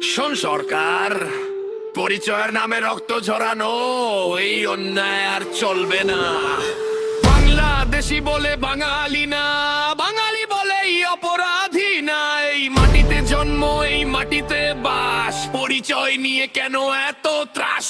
শোন সরকার, পরিচয়ের নামে রক্ত ঝরানো এই অন্যায় আর চলবে না। বাংলাদেশি বলে বাঙালি না, বাঙালি বলে এই অপরাধী না। এই মাটিতে জন্ম, এই মাটিতে বাস, পরিচয় নিয়ে কেন এত ত্রাস?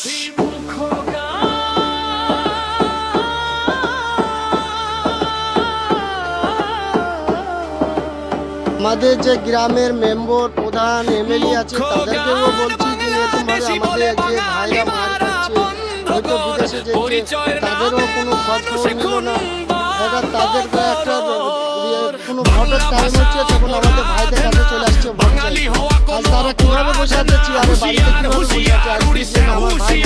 আমাদের যে গ্রামের মেম্বার প্রধান এমএলএ আছে তাদেরকেও বলছি যে এরকম ভাবে আমাদের যে ভাইরা মার খাচ্ছে, হয়তো বিদেশে যেছে, তাদেরও কোনো খোঁজ খবর নিল না। এবার তাদের একটা কোনো ভোটের টাইম হচ্ছে তখন আমাদের ভাইদের কাছে চলে আসছে ভোট চাই। আর তারা কিভাবে বসে আছে চেয়ারে, বাড়িতে কিভাবে বসে আছে, আর আমার ভাই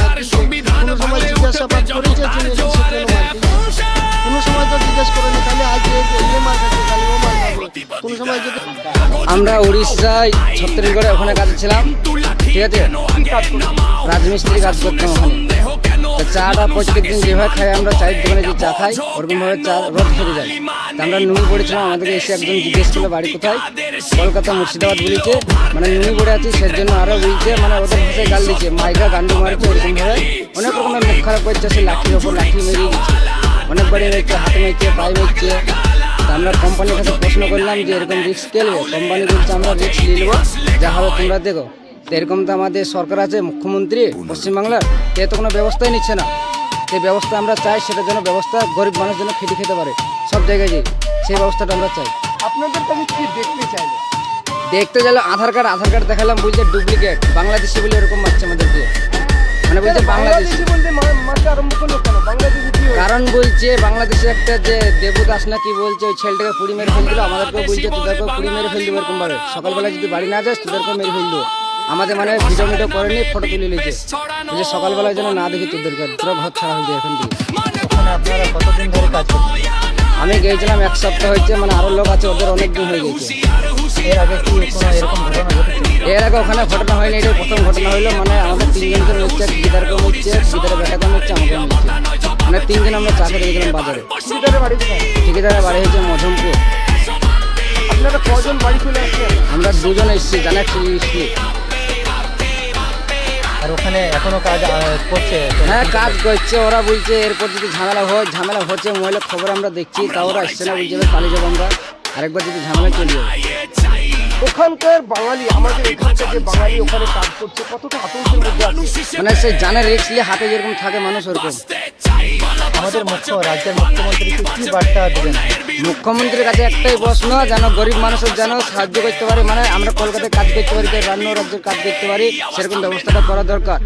কোনো সময় জিজ্ঞাসাবাদ করেছে যে কেন মার খেয়েছে? কোনো সময় তো জিজ্ঞেস করেনি, তাহলে আজ এ মার খাচ্ছে, তাহলে ও মার খাবে। কোনো সময় যদি আমরা উড়িষ্যায় ছত্তিশগড়ে ওখানে কাজে ছিলাম, ঠিক আছে, রাজমিস্ত্রি কাজ করতাম ওখানে। তো চাটা প্রত্যেক দিন যেভাবে খাই আমরা, চায়ের দোকানে যে চা খাই ওরকমভাবে চা রোজ খেতে যাই। তো আমরা নুয়ে পড়েছিলাম, আমাদেরকে এসে একজন জিজ্ঞেস করলো বাড়ি কোথায়, কলকাতা মুর্শিদাবাদ বলেছে, মানে নুয়ে পড়ে আছি সেই জন্য আরও বলছে, মানে ওদের ভাষায় গাল দিচ্ছে, মাইকা গান্ডু মারছে, ওরকমভাবে অনেক রকমের মুখ খারাপ করছে। সে লাঠির ওপর লাঠি মেরিয়ে দিচ্ছে, অনেক বাড়ি মেরেছে, হাতে মেরেছে, পায়ে মেরেছে। আমরা কোম্পানির কাছে প্রশ্ন করলাম যে এরকম রিস্ক কে নেবে? কোম্পানি বলছে আমরা রিস্ক নিয়ে নেবো, যা হবে তোমরা দেখো। তো এরকম তো আমাদের সরকার আছে, মুখ্যমন্ত্রী পশ্চিমবাংলার, এ তো কোনো ব্যবস্থাই নিচ্ছে না। সেই ব্যবস্থা আমরা চাই, সেটার জন্য ব্যবস্থা গরিব মানুষ যেন খেটে খেতে পারে সব জায়গায়, যে সেই ব্যবস্থাটা আমরা চাই। আপনাদের কাছে কি দেখতে চাইলে? দেখতে গেলে আধার কার্ড দেখালাম, বলছে ডুপ্লিকেট, বাংলাদেশি বলে এরকম মারছে আমাদেরকে, মানে বলছে বাংলাদেশি বলতে মারতে আরম্ভ করলো কেন? বাংলাদেশি কি কারণ বলছে বাংলাদেশে একটা যে দেবদাস না কি বলছে, ওই ছেলেটাকে পুড়ি মেরে ফেল দিল। আমাদেরকেও বলছে তোদেরকেও পুড়ি মেরে ফেল দেবো, এরকম ভাবে সকালবেলা যদি বাড়ি না যাস তোদেরকেও মেরে ফেল দেবো। আমাদের মানে ভিডিও করেনি, ফটো তুলে নিয়েছে যে সকালবেলায় যেন না দেখি তোদেরকে, তোরা ঘর ছাড়া হয়ে যায় এখান থেকে। আপনারা কতদিন ধরে কাজ করছেন? আমি গিয়েছিলাম 1 সপ্তাহ হয়েছে, মানে আরো লোক আছে, ওদের অনেক দিন হয়ে গেছে। এর আগে কি কোনো এরকম ঘটনা ঘটেছে? এর আগে ওখানে ঘটনা হয়নি, এটাই প্রথম ঘটনা হইলো। মানে আমাদের 3 জনকে মিলছে, গিটারকেও মিলছে, গিটারের বেটাকেও মিলছে, আমাকেও মিলছে। মানে 3 জন আমরা চা খেতে গেছিলাম বাজারে। ঠিকাদারের বাড়ি কোথায়? ঠিকাদারের বাড়ি হয়েছে মজমপুর। আপনারা কজন বাড়ি চলে আসছেন? আমরা 2 জন এসেছি, জানাচ্ছি। আর ওখানে এখনো কাজ করছে? হ্যাঁ, কাজ করছে। ওরা বলছে এরপর যদি ঝামেলা হচ্ছে মোবাইলে খবর আমরা দেখছি, তা ওরা আসছে না, বলছে পালিয়ে যাবো আমরা, আরেকবার যদি ঝামেলা চলে যাবে। ওখানকার বাঙালি, আমাদের এখানকার যে বাঙালি ওখানে কাজ করছে, কতটা আতঙ্কের মধ্যে আছে? মানে সেই জানের রিস্ক নিয়ে হাতে যেরকম থাকে মানুষ, ওরকম। আমাদের রাজ্যের মুখ্যমন্ত্রীকে কি বার্তা দেবেন? মুখ্যমন্ত্রীর কাছে একটাই প্রশ্ন, যেন গরিব মানুষের যেন সাহায্য করতে পারে। মানে আমরা কলকাতায় কাজ করতে পারি, রান্না রাজ্যের কাজ করতে পারি, সেরকম ব্যবস্থাটা করা দরকার।